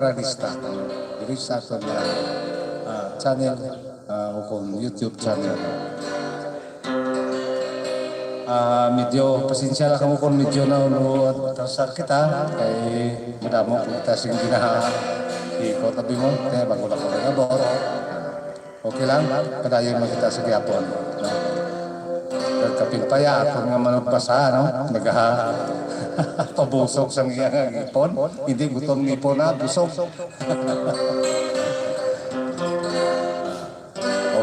Radista. Diri sa aton channel o kung YouTube channel. Medyo pasensya lang kamo kung medyo na terusar kita kay madamo po kita sing ikot tabi mo kaya bago lang ko nagabot. Okay lang, padayon mo kita sa Gyapon. Kaping paya ako nga managpasa, no? Pabusog sa iyang ipon. Hindi gutom ni ipon na, busog.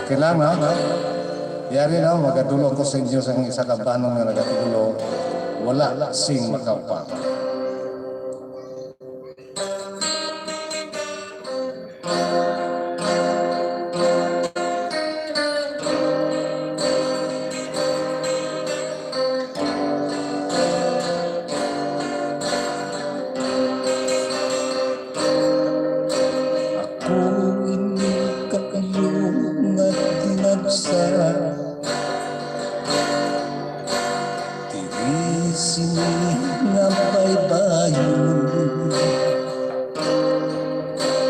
Okay lang, no? Yari na, magadulo ko sa inyo sa isa kabanong na nagatulo. Wala sing makapang.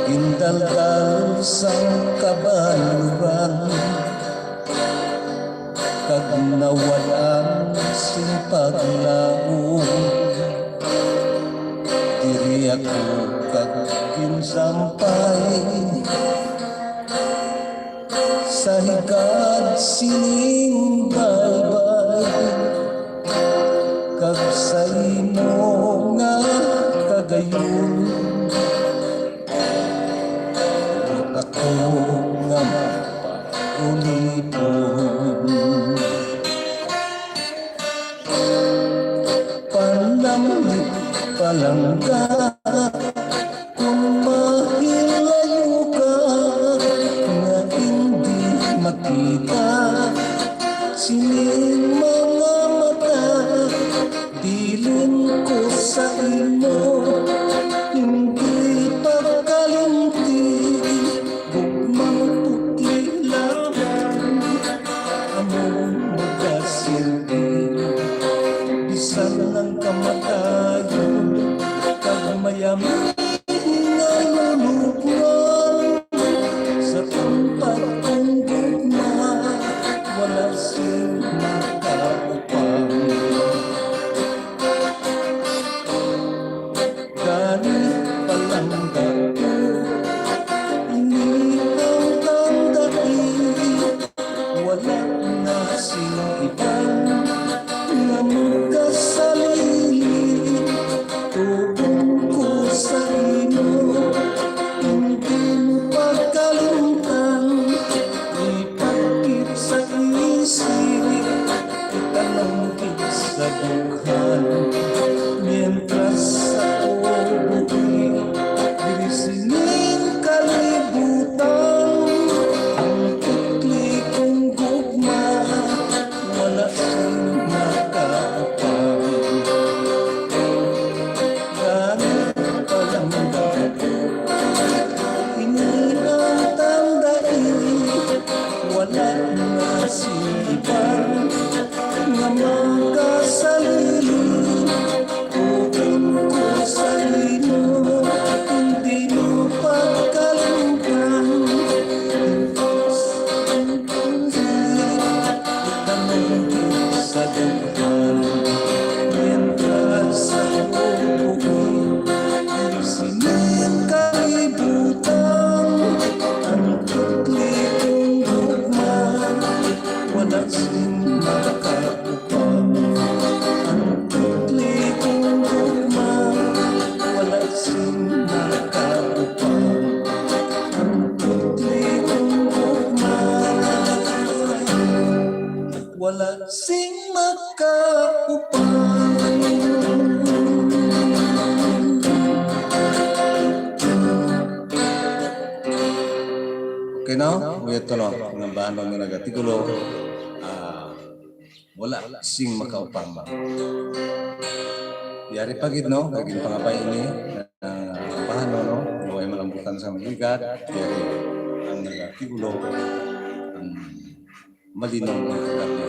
Indal-dal sang kabaluran kag nawalan sing paglaom diri ako kag ginsampay sa higad sining baybay kag sa imo nga kagayon ako nga mapag-ulipon panamlit palangga kung mahilayo ka nga hindi makita sining mga mata dilin ko sa imo hindi pagkalimti bisan ng kamatayon kagmayamang nalulugwan sa tempat kong gugma wala sing makaupang gani palang gato ini ang tandai wala na sing ibang nga magkasalili tugon ko sa ino hindi mo pagkalintang ipagkip sa isip itanongkip sa dughan mientras ako buki diri sining kalibutan ang tukli kong gugma wala sing wala na sibang nga magkasalili tugon ko sa ino hindi mo pagkalungkan itanong sa dughan mientras ako buki sining kalibutan ang tukli wala sing makaupang ang tukli kong gugma wala sing makaupang ang tukli kong gugma wala sing makaupang. Okay, no? Ito no, ng bandong na nagatigulo. Wala sing makaupang. Yari pagid no, kaging pangabay ini paano no, huwag malambutan sa magigat, yari ang nagatigulo, ang malinong ng kagabi.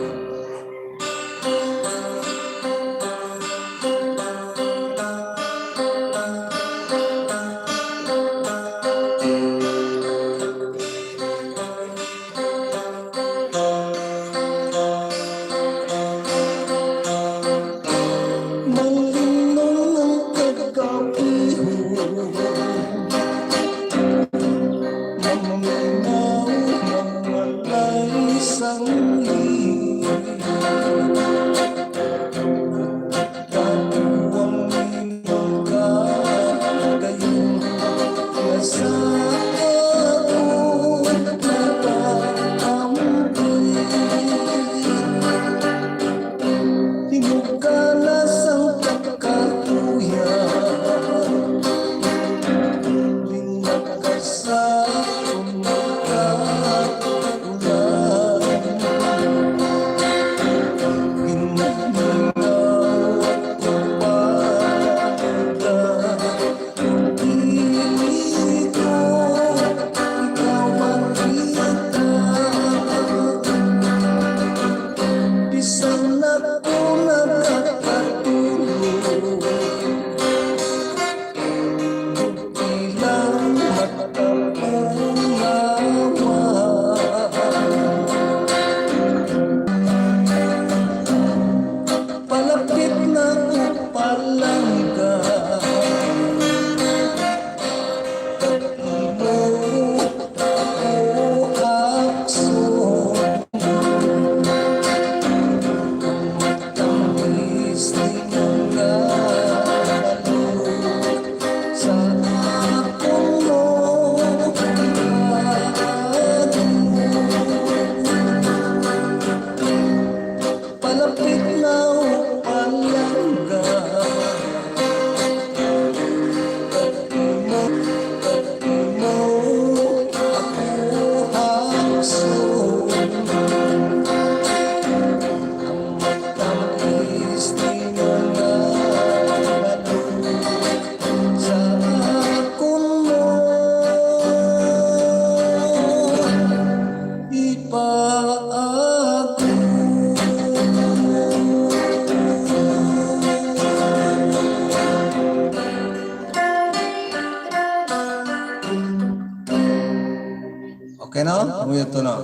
Okay no? Umuyo to no.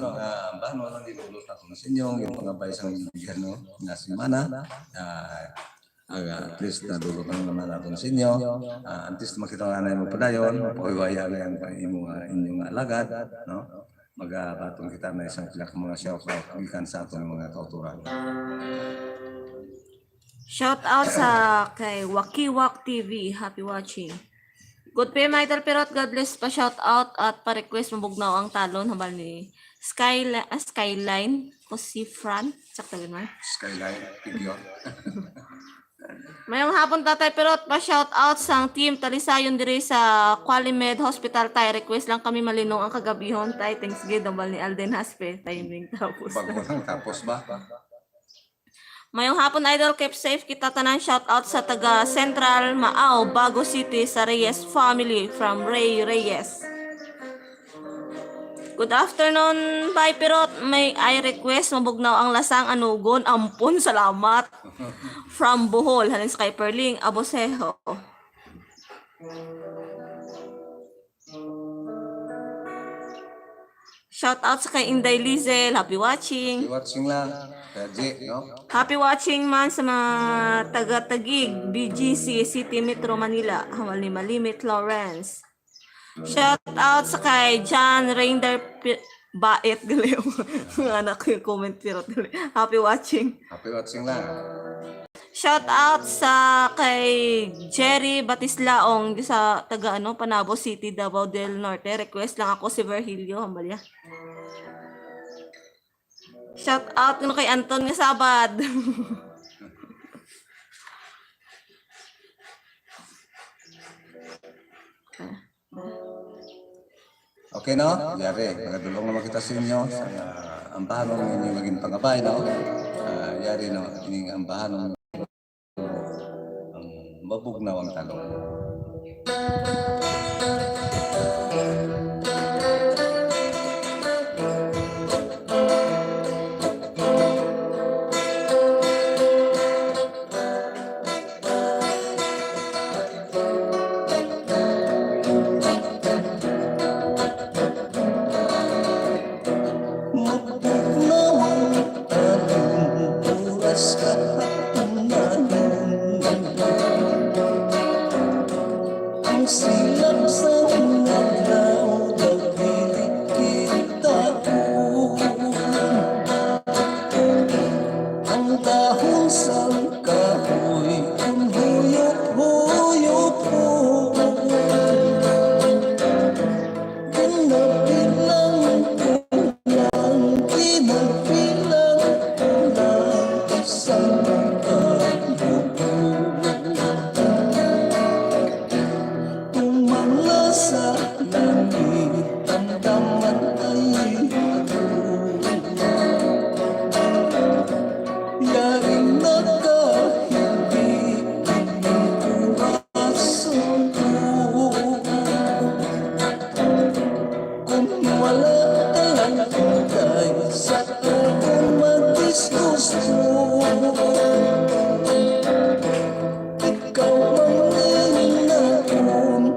Bano lang dinulot ako sa inyo, yung mga baysang bibigyan no, na simana. At least nadulot lang naman ako sa inyo. At least makita nga na yung padayon, pahiwaya na yung inyong alagad, no? Magabatong kita na isang kilak mga shout-out gikan sa atong mga kauturan. Shout out sa kay Wakiwak TV. Happy watching. Good pay my Perot. God bless pa shout out at pa-request mabugnaw ang talon habal ni Skyline o si Fran. Sakto rin man. Skyline, figure. Mayong hapon Tatay Perot pa shout out sang team Talisayon diri sa Qualimed Hospital tay request lang kami malinong ang kagabihon tay thanks gid habal ni Alden Haspe timing tapos. Bago lang tapos ba? Mayong hapon idol, keep safe kita tanan. Shout out sa taga Central Maaw, Bago City sa Reyes family from Ray Reyes. Good afternoon, bye Pirot. May I request mabugnaw ang lasang anugon. Ampun, salamat. From Bohol, halin sa kay Perling Abosejo. Shout out sa kay Inday Lizel. Happy watching. Watching lang. Kaya J, no? Happy watching man sa mga taga-Tagig, BGC, City Metro Manila, Hamal ni Malimit Lawrence. Shout out sa kay John Reinder Baet Galeo. Anak ko yung comment pero happy watching. Happy watching lang. Shout out sa kay Jerry Batislaong sa taga Panabo City, Davao del Norte. Request lang ako si Virgilio Hambalya. Shout out kay Anton nga Sabad. Okay no? Yari, magadulong naman kita sa inyo sa ambahan ng inyong maging pangabay, no? Yari no, ining ambahan ng mabugnaw ang talong. Silap sa naglaw dagilig kita ang dahon sa kahoy ang huyop-huyop ginabilang kulang ginabilang kulang isang sa langit ang daman ay yaring nakahindi ang orason ko kung wala talang kulay sa akong madisgusto ikaw ang inakon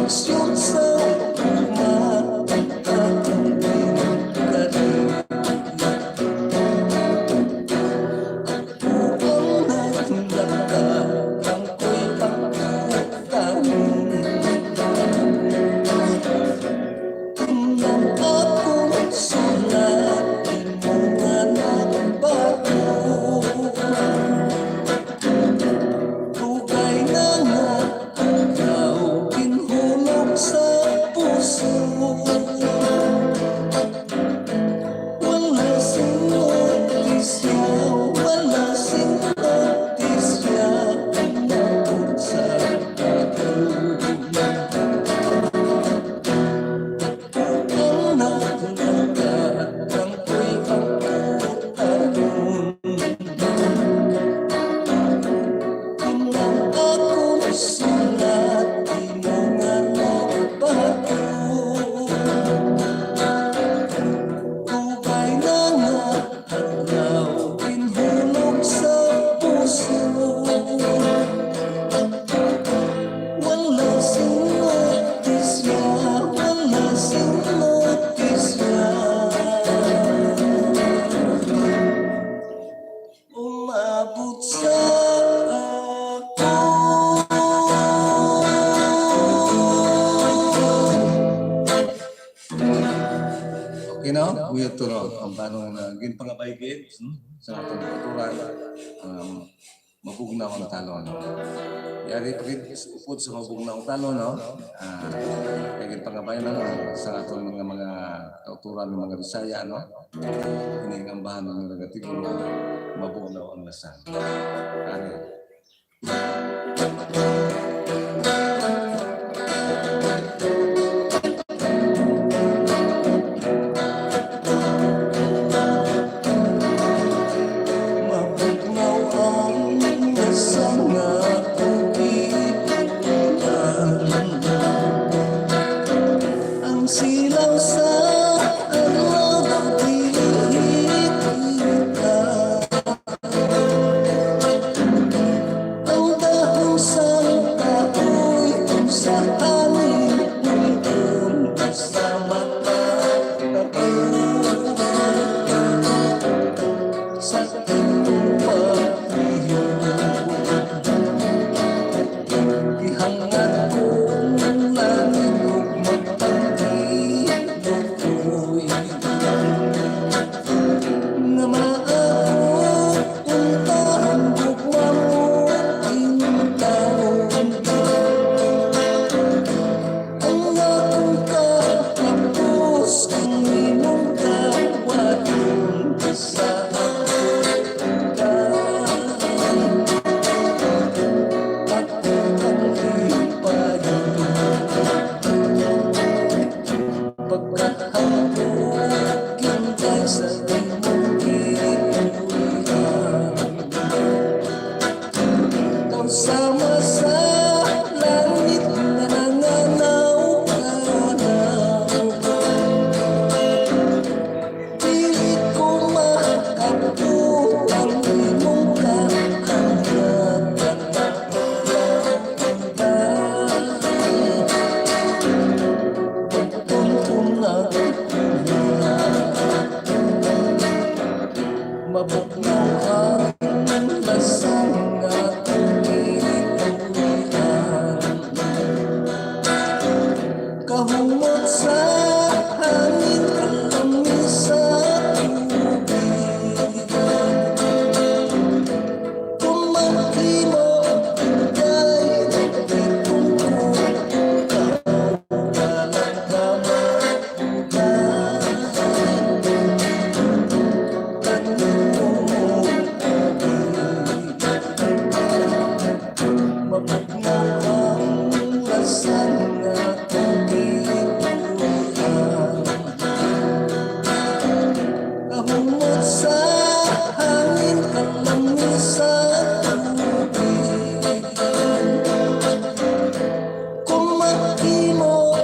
Dirección sa no, uyot to no, ang paano na ginpangabaygit sa atong kulturan, mabugnaw ang talon. Yari pagit upod sa mabugnaw ang talon, no? Kaya ginpangabay na sa atong mga kauturan ng mga Bisaya, no? Iningambahan ng negatibo, mabugnaw ang lasan. Ari. Mabugnaw ang lasang akong ipunan. Ang silaw sa araw ng tinikita. Ang dahon sa kahoy kung sa hangin nandun sa mata sa iyong pagriyo. Ihangat kong langit ug magpangilog ko'y nga maaako puntahan ug mamuting taon. Ang akong katapos ang imong kawadon sa sama sa langit na nanganaw ka na. Dili ko makapagod ang imong kahangatan. Mabugnaw ang lasang akong ipunan. Kahumot sa hangin, kalamis sa tubig. Kumaki mo, kay nagtitungkol, ikaw walang kamahugan. Mabugnaw ang lasang akong ipunan. Kahumot sa hangin, kalamis sa tubig. Kumaki mo,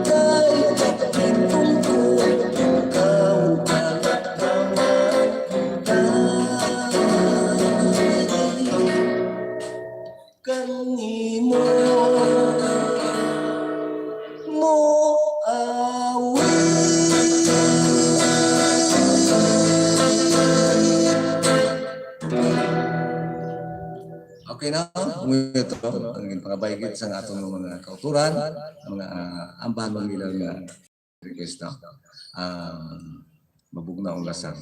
kay nagtitungkol, ikaw walang kamahugan. Kanimo mo Okay na, ito ang ginpangabaygit sa atong mga kauturan, ang mga ambahan ng ilang request na mabugnaw ang lasan.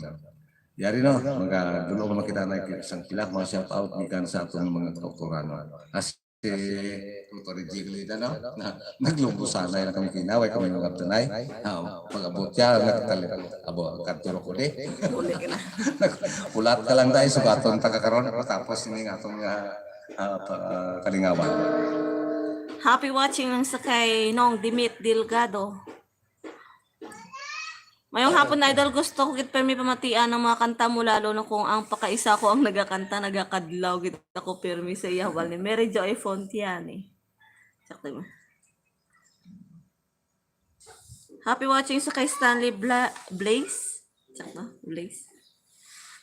Yari no, mga dulo naman kita na isang pilak, mga shout out gikan sa atong mga kauturan. Kasi Tutor Jiglida no, naglumbo sana na kami kinaway kami ng kaptanay. Pag-abot siya, nagtalit. Abo, katuro ko di. Pulat ka lang tayo, sugaton tagakaroon. Tapos ini nga atong kalingawan. Happy watching lang sa kay Nong Dimit Delgado. Mayong hapon na idol, gusto ko git permi pamatian ng mga kanta mo, lalo na kung ang pakaisa ko ang nagakanta, nagakadlaw git ako permi sa iyawal ni Mary Joy Fontiani. Sakto mo. Happy watching sa kay Stanley Blaze. Sakto, Blaze.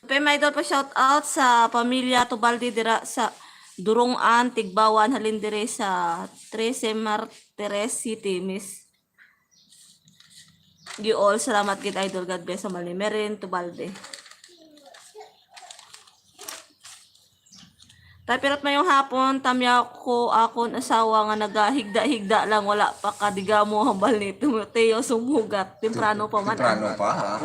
Permi idol, pa shout out sa pamilya Tubaldi dira sa Durungan, Tigbawan, halindire sa 13 Martires City, Miss. You all, salamat kit idol. God bless sa Malimerin, Tubalde. Tapirat mayong hapon, tamya ko akon asawa nga nagahigda-higda lang, wala pa kadigamo hambal ni Timoteo sumugat. Temprano pa man. Temprano pa, ha?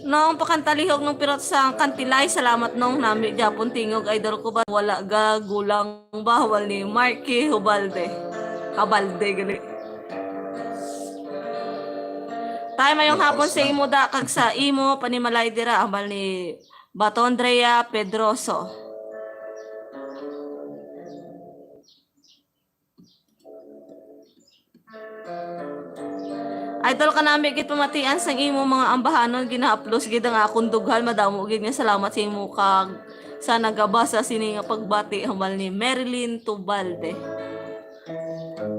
Nung pakantalihog nung pirot sa kantilay, salamat nung nami Japon tingog idol ko ba wala gagulang bawal ni Marky Hubalde. Habalde gali. Tayo mayong hapon sa imo da kag sa imo panimalay dira ambal ni Bato Andrea Pedroso. Idol ka nami gid pamatian sang imo mga ambahanon gina-upload gid ang akong dughal madamo gid nga salamat sa imo kag sa nagabasa sini nga pagbati hambal ni Marilyn Tubalde.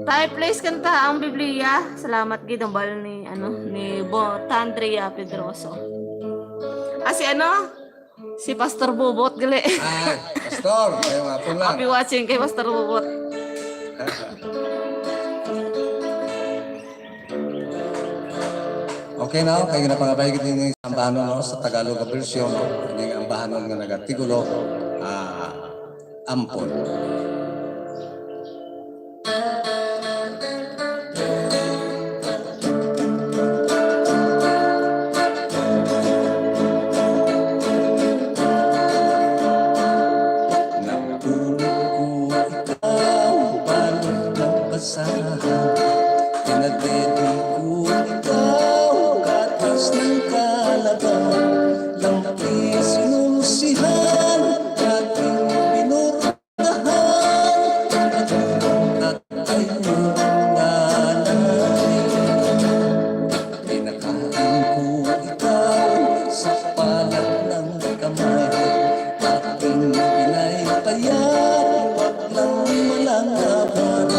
Tayo please kanta ang Biblia. Salamat gid hambal ni ni Andrea Pedroso. Si si Pastor Bobot gali. Ay, Pastor, kayo nga po lang. Happy watching kay Pastor Bobot. Okay na, kaya napangabay kita yung ambahanon sa Tagalog nga version, yung ambahanon nga nagatigulo, ampon. Napulog ko ikaw, balot ng basahan. Pinagdedi ko ikaw, katas ng kalabaw. Lampi sinusihan, ating pinurdahan. Tatay mo nanay. Pinakain ko ikaw sa palad ng kamay. Ating pinaypayan, wag lang malangaban.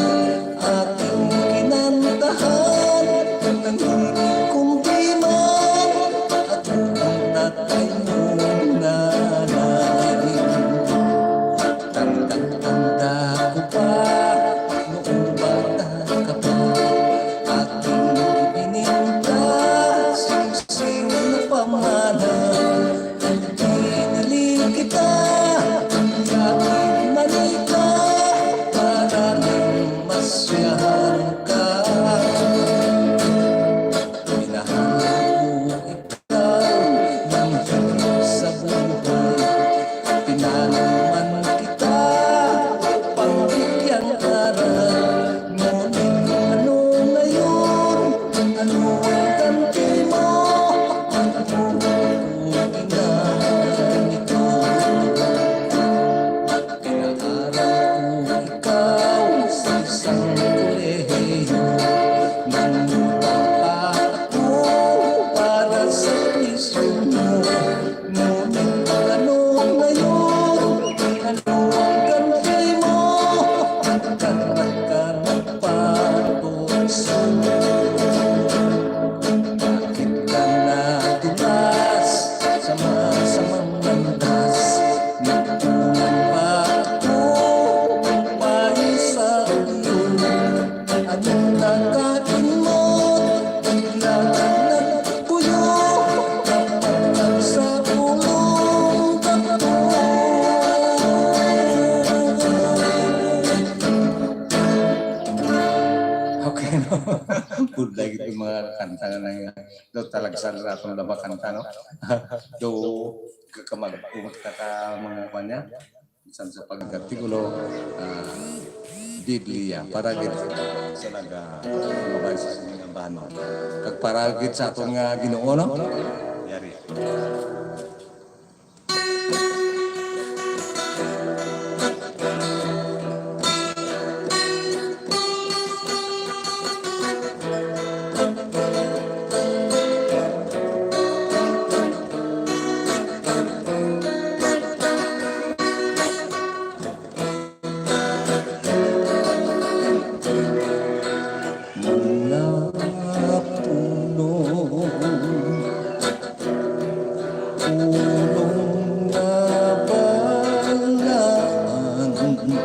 Ating kinantahan ng higit kong diman. At ang tatay mong nanay. Tanda-tanda ko pa noong bata ka pa. Ating ibininta, sing-sing na pamahalan. Piniling kita, yakin manika, para lang masyahan ka. Minahal ko ikaw ng higit sa buhay. Pinalaman kita upang bigyan aral. Ngunit ano ngayon? Ano ang ganti mo? Ano ang ginanito? Pinaaral ko ikaw sa isang kolehiyo. Nangutang pa ako para sa isyo mo. Ngunit ano ngayon? Ano ang ganti mo? Nagkanak ka ng patuso. Bakit ka nadulas sa masamang landas? Nagtunan pa ako upay sa iyo. Anong nakain mo? Bigla kang nagpuyo. Kapag sa pulong takbo. Okay, no? Good lagi yung mga kanta na do talaga sa ratong laba kanta, no? Do kakamag-umat ka ka mga kanya, minsan sa pagkatigulo, Biblia, paragit sa nag-mabay sa sining ambahanon. Kag paragit sa atong nga Ginoo, no? Yari. Mga puno, pulong na balaan na napagkit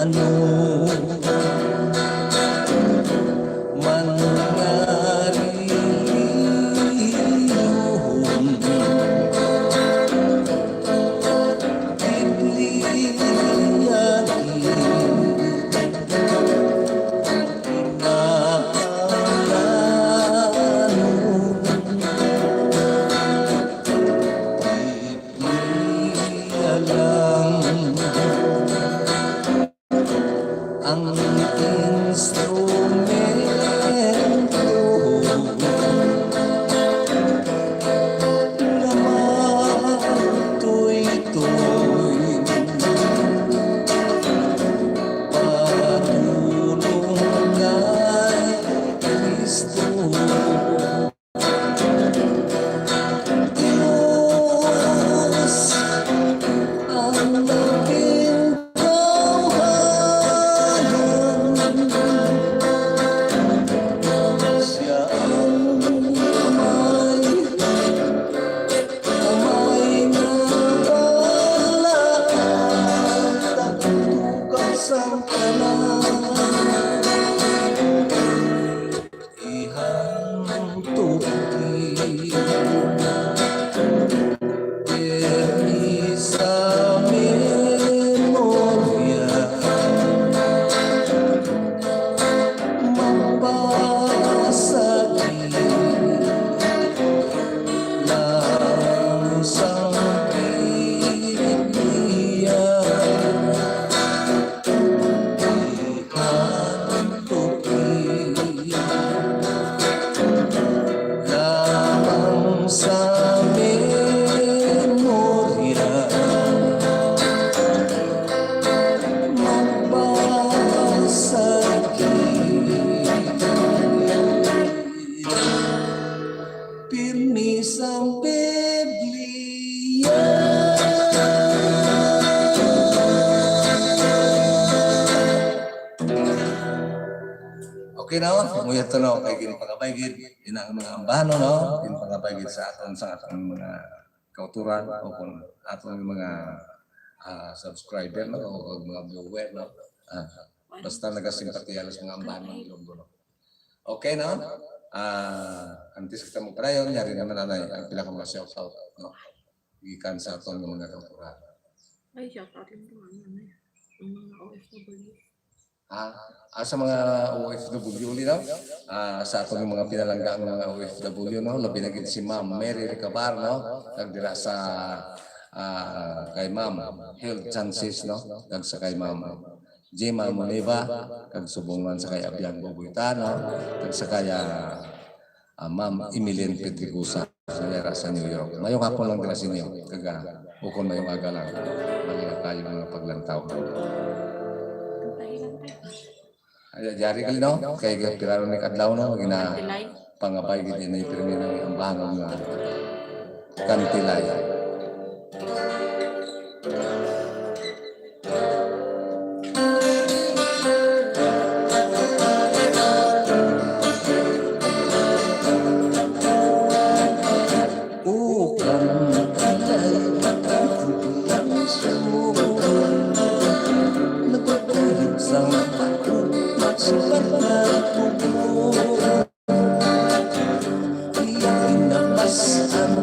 ano man naririhon. Ang instrumento na matuloy-tuloy patulong kay Kristo. Diyos ang naging tawhagan, siya ang kamay na balaan, tagtukas ang kanan, ihantog Perni sa memorya, mabasagi ng isang Biblia. Ihantukin lamang sa memorya, pirmi sa Biblia. Okay na, muyat to no, kay kini pangapay-gid, ina ang mga ambano no, kini pangapay-gid sa aton mga kauturan o kung aton mga subscriber no, o mga viewer no. Basta nagasimpatiya sa mga ambano ng Ilonggo no. Okay na, antes kita mo prayon, yari naman nanay, ang pila kong shout-out no, gikan sa aton mga kauturan. Ay, shout out yung mga OFW. Sa mga OFW no? Sa aton mga pinalangga ng mga OFW no, labi na gid si Ma'am Mary Recabar no, nagdira sa kay Ma'am Health Chances no, kag sa kay Ma'am Jema Moneva, kag subungan sa kay Abiang Boboitano, kag sa kay Ma'am Emilian Pedricusa sa New York. Mayong hapon lang dira sa inyo, kag ukon mayong aga lang, mga kayo mga paglantaw. Jari kali no, kay piraro ni kadlaw no, gina pangapay gid ni pirmi ng ambangon nga kantilay. Inabas ang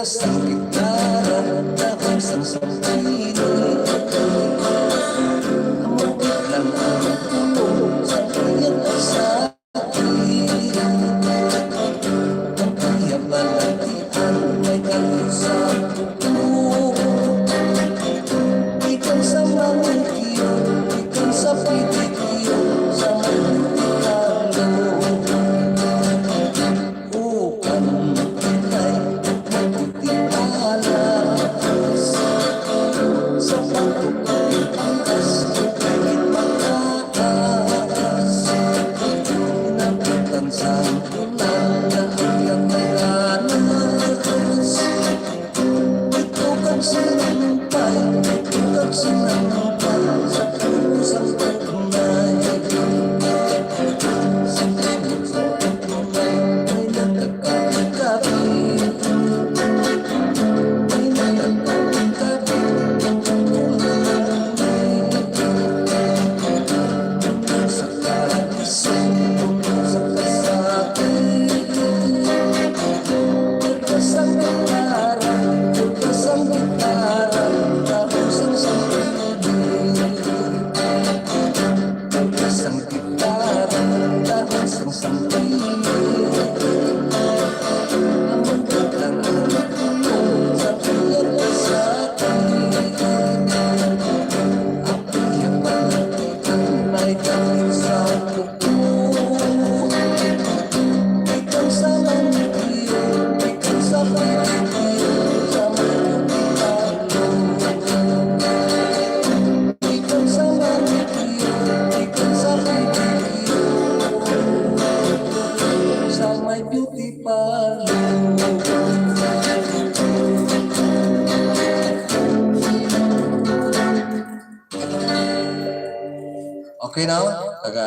Berkasang gitara Dahon sang sampili Amagit lang ang tulong Sa kanyang asakit Ang kaya balatian May kalit sa puto Ikan sa mangkiyo Ikan sa pitikiyo Sa mantikalo Ukan pinay magtitiwalas Sa pagkukalipas Kahit mataas Inabutan sa ulan Na hanggang may ganas Ito kang sinampay Ito kang sinampay Sa pusang tunay Sa pusang tunay Ay nagkakagabi Ay nagkakagabi Sa kagising Sa kasakit Berkasang gitara Berkasang gitara Tapos ang sampili Berkasang gitara Tapos ang sampili Amagit lang ang tulong Sa kanyang kasakit Ako'y ang malatikan May galing sa puto Ikaw sa mangkiyo Ikaw sa pitikiyo Sa mantikalo Ikaw sa mangkiyo Ikaw sa pitikiyo Sa may beauty parlor Okay now, taga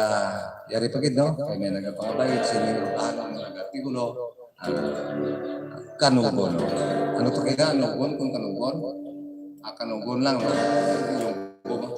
yari pagid no, kay may nagapangabayad sa inyo anong nagatigulo kanugon. Ano to kaya kanugon kung kanugon? Kanugon lang no. Yung bubo.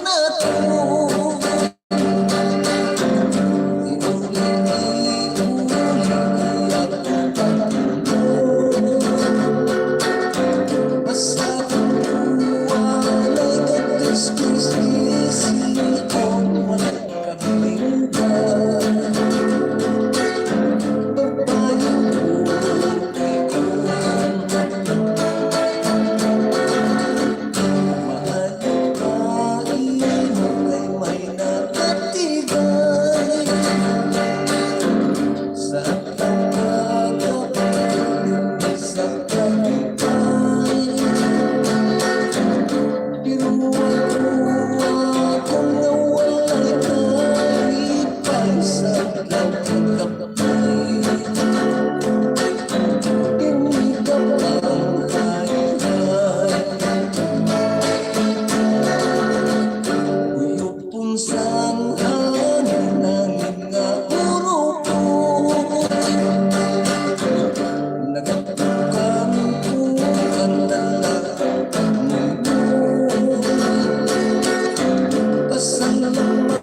na to. Basta walay katis-kis-kisi o walang kapilingan. Babayang buhay ko, mahalin ka, iyong kay may nakatigay. Sa pagkakapiling sa kapitay, biruan-ruan kung nawalay kalipay sa pagkakapay. Pinigap ang hayay, uyok punsang hangin ng nga uruko. Nagtukang pukan lalakang mundo. Pasalamat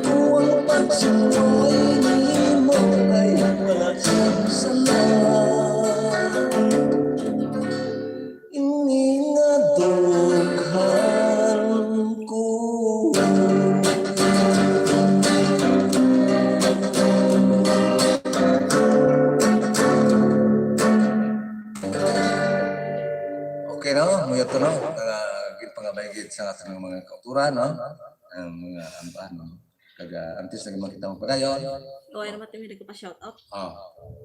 ko ang pagsuway ni mo kay walang salat. Ini nga dughan ko. Okay no, muyot to no. Pangabaygid sa ating mga kauturan no. Ang mga ambahan no. Kaga antes na makita mo padayon. Huwag naman tayo may nagpa-shout out.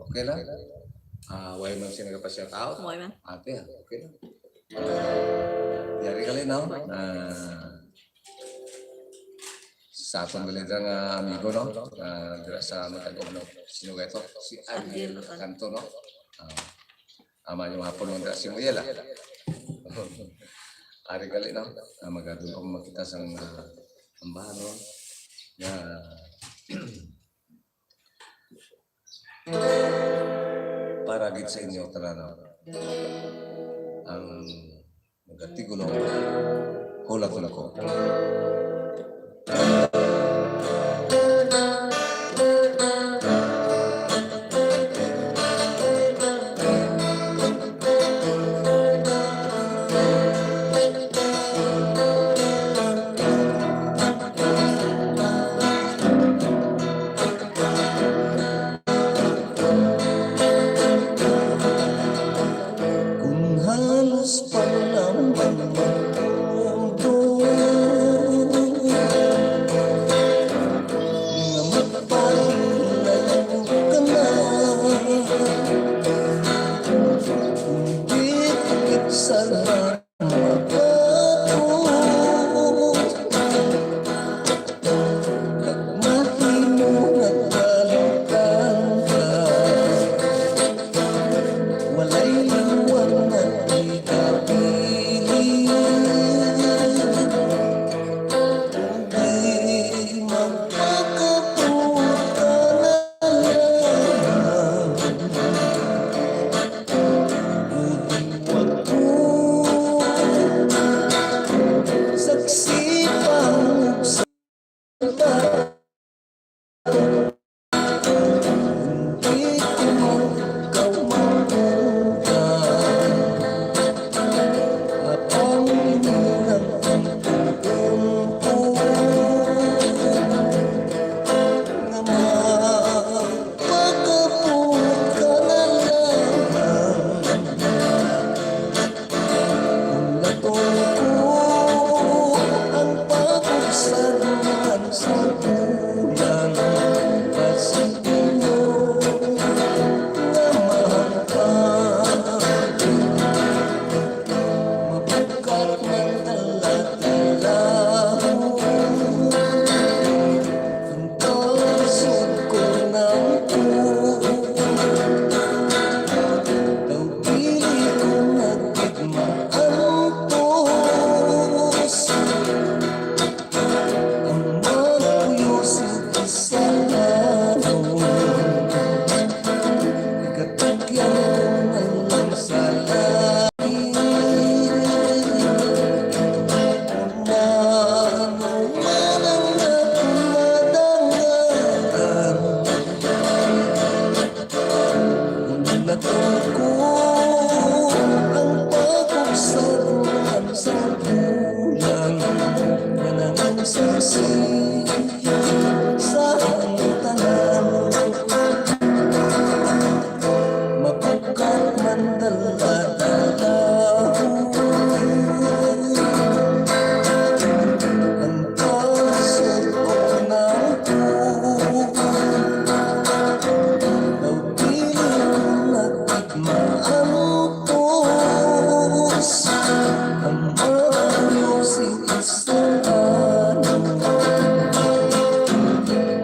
Okay lang. Why man siya nagpa-shout out? Huwag man. Ate, okay lang. Yari kali no. Sa atong galidang amigo no. Dira sa Matagom no. Sino ga ito? Si Ariel Canto no. Ama yung hapon ng si Muyela. Ari kali no. Magadun ko makita sa ambahan no. Para gid sa inyo tanan ang magatigulo hulat ko. Kung halos pa naman ang mundo ng saksi sa tanan. Mapagkat man dala-dala ang pasok ko na po. Nautilin at maantos ang ayusin isang ano.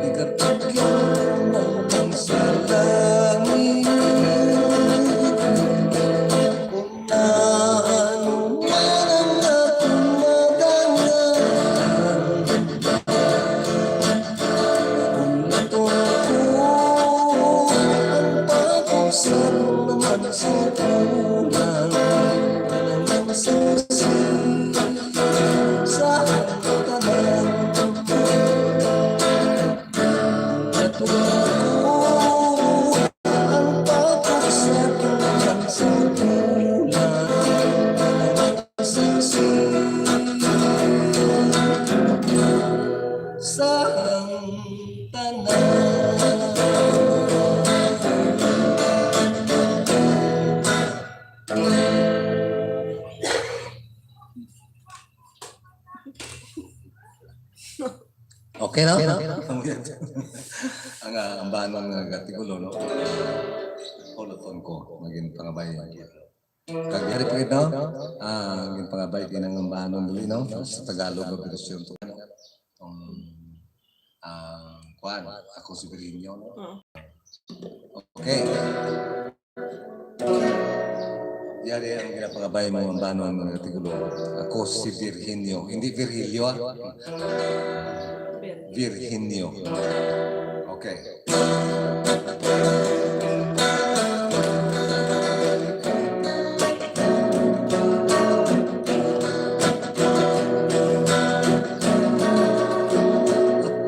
Ikapagyan ng sa langit kung naano man ang aking magangan. Kung natungko ang pag-usap naman sa kulang ng saksi sa tanan. Natungko ang pag-usap naman sa kulang ng saksi sa tanan. Okay na? Ang banong ng gatigulo, no? Holoton ko, maging pangabay. Kagyari pa ito, maging pangabay ng banong dili, no? Sa Tagalog, operasyon to. Kuan, ako si Virginio, no? Okay. Yari ang ginapangabay mo ang banong ng gatigulo. Ako si Virginio, hindi Virgilio, Virginio. Okay.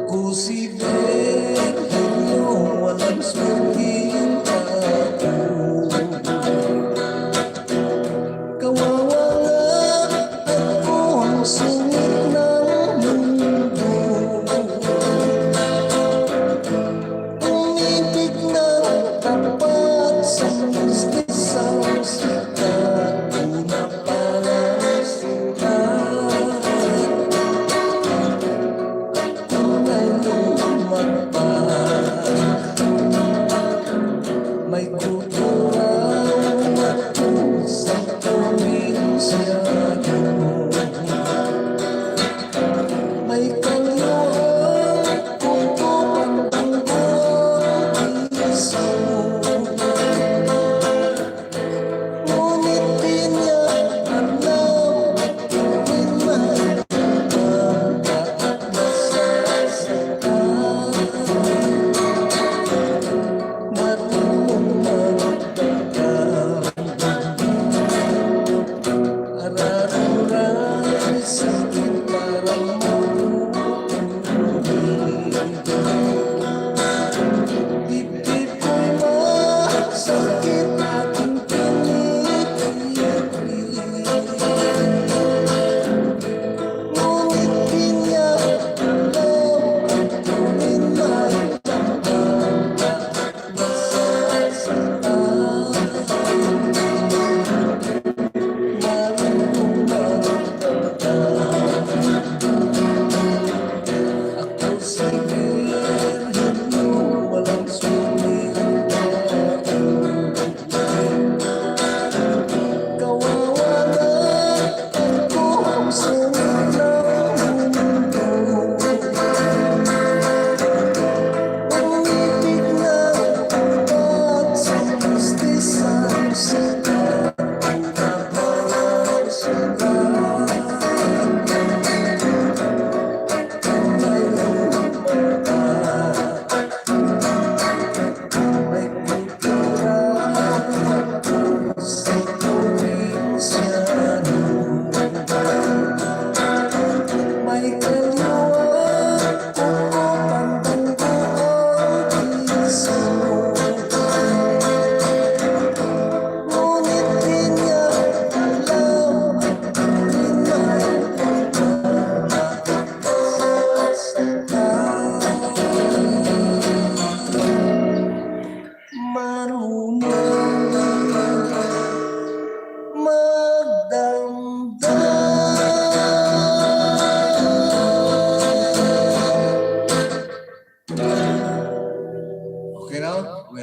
Ako si Virginio, walang sweldo ako. Kawawa nga ako ang sungit ng mundo. Umibig ng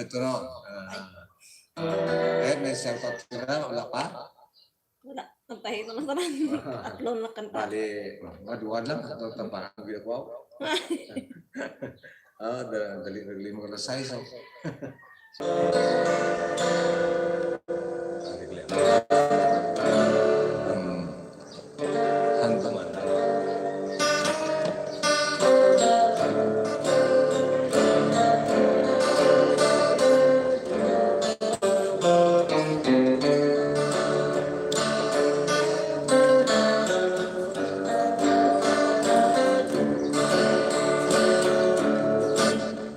ito no. May shoutout ka na, wala pa? Wala. Nagtahi na lang tanan. Tatlo na kanta. Bali, maduhan lang. Ito tambahan ko ginagawa ko. Dali mo na size. Hantuman.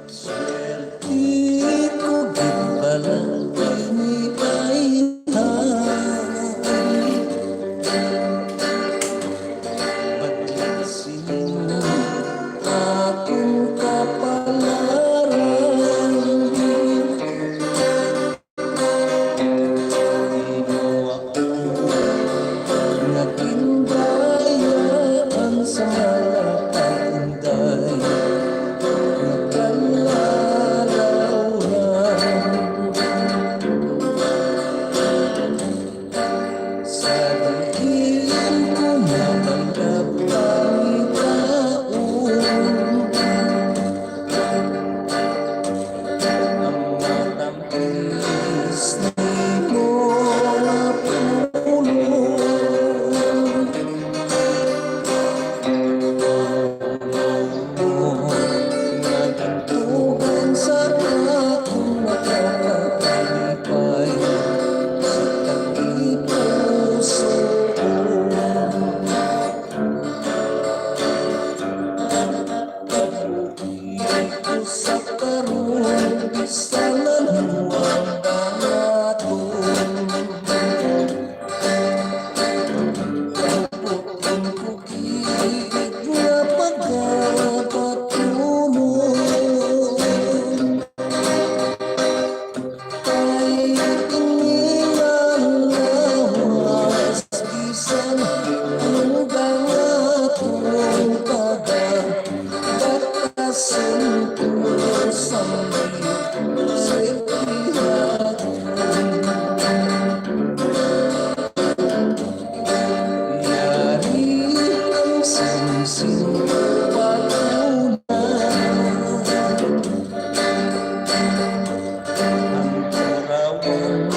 Swerte ko gipala ini ay paglasin akong kapalaran Dino ako naging bayaan sa malakanday sa dahilan ko natanggap ang taon ang matamis ni mo na pulo nagantugan sa akong makakalipay sa tagipuso pag-uwi ko sa karoon sa laluang danaton Pagputin ko gigit na pagkapatulog kahit inilang lawas bisan hanggang atong batasan ko sa ihat yari ang singsing pag-una ang karawan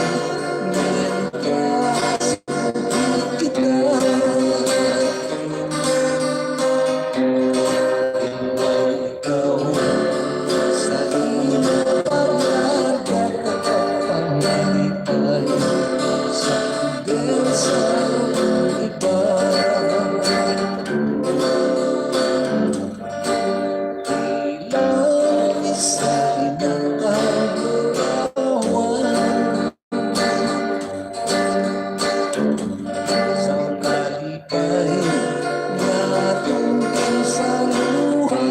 niyantas kita iwan ikaw sa iyong paglaga kapag sa dersang iba ilang isa inakagulawan sa kalipay na tungkol sa luha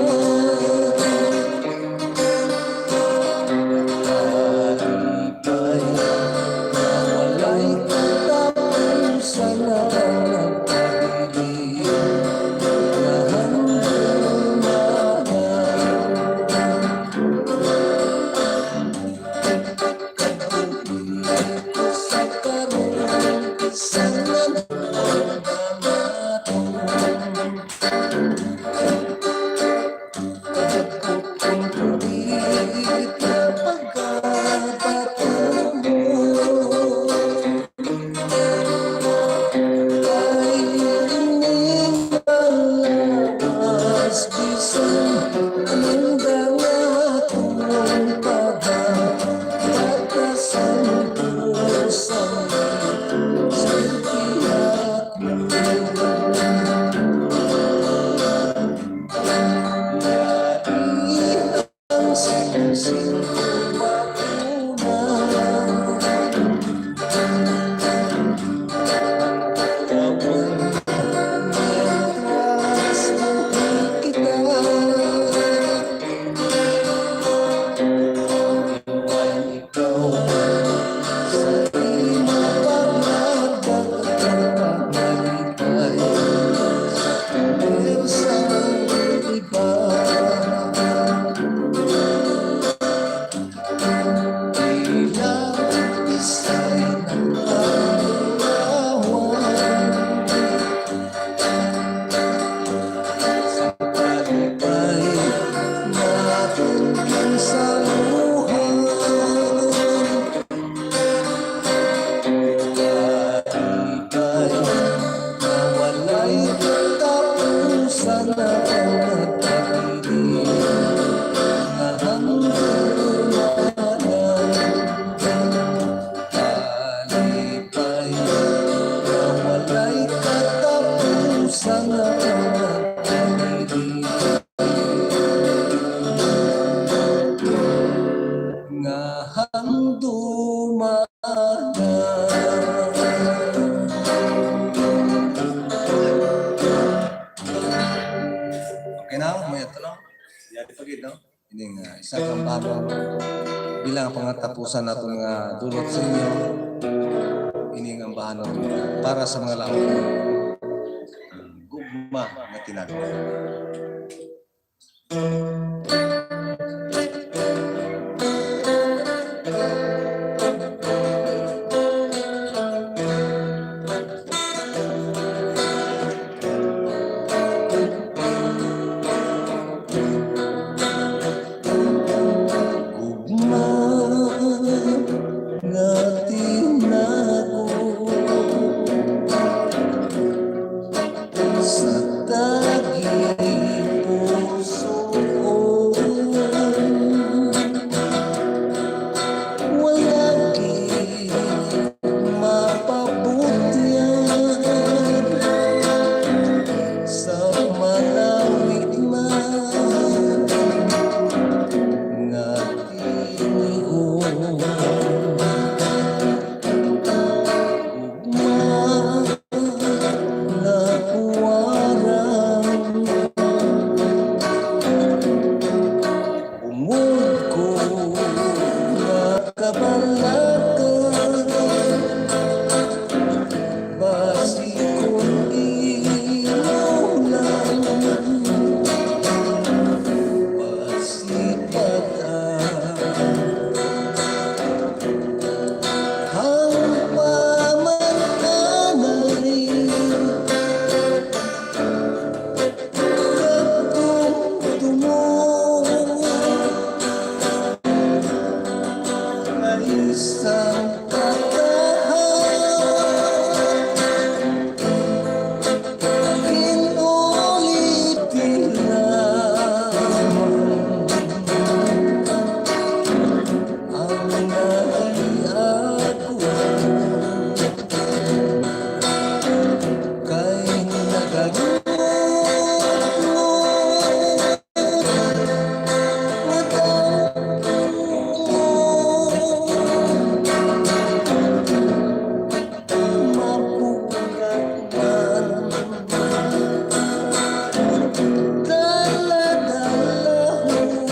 kalipay na walay katapusan na nagpapigil na hanggang sa karoon sa laluang danaton pagputin ko gigit na pagkapatulog kahit inilang lawas bisan hanggang atong pagkatasan ko sa ihat yari ang singsing pag-una kawan niyantas kita iwan ikaw sa iyong paglaga kapag sa dersang iba Okay na, may ito no? Yari pagid no? Ining isa kang bagong bilang pangatapusan nato nga dulot sa inyo. Ining ang bahanon para sa mga laon. Gugma na tinagpo. Gugma nga tinago sa taging puso ko. Walang mapabutyan sa malawit na nga tinigon. Gugma na puwarang umod ko na kabalakan basi kong inulan ang pamamananay katungtungo ay isang katahan inulitin lamang ang naiako kay nagagamot mapugat man daladala ng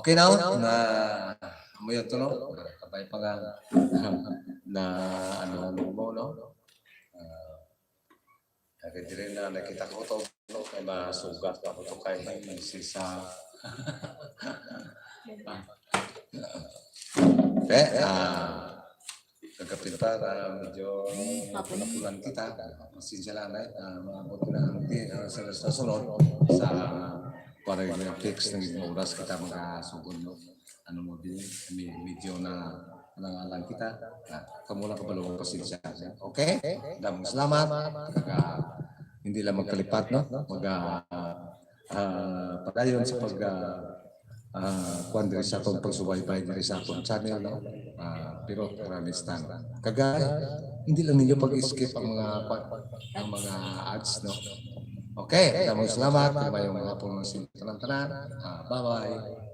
Okay now? Na mo yun to no? Kabay pa nga na ano mo no? Dire na nakita ko to no kay masugat ako to kay sisa. Okay, Kapitán, medyo napulan kita. Pasensya lang maabot na sa sunod sa para yung fix ng oras kita makasugod no. Ano mo din, medyo na nangalan kita. Kamu lang kabalong pasensya. Okay? Damang salamat. Hindi lang magkalipat no. Padayon sa kuan diri sa atong pagsubaybay diri sa atong channel no. Pero Ranistan. Hindi lang ninyo pag-skip ang mga ads no. Okay, damang salamat. Kaya yung mga pong tanan-tanan. Bye-bye.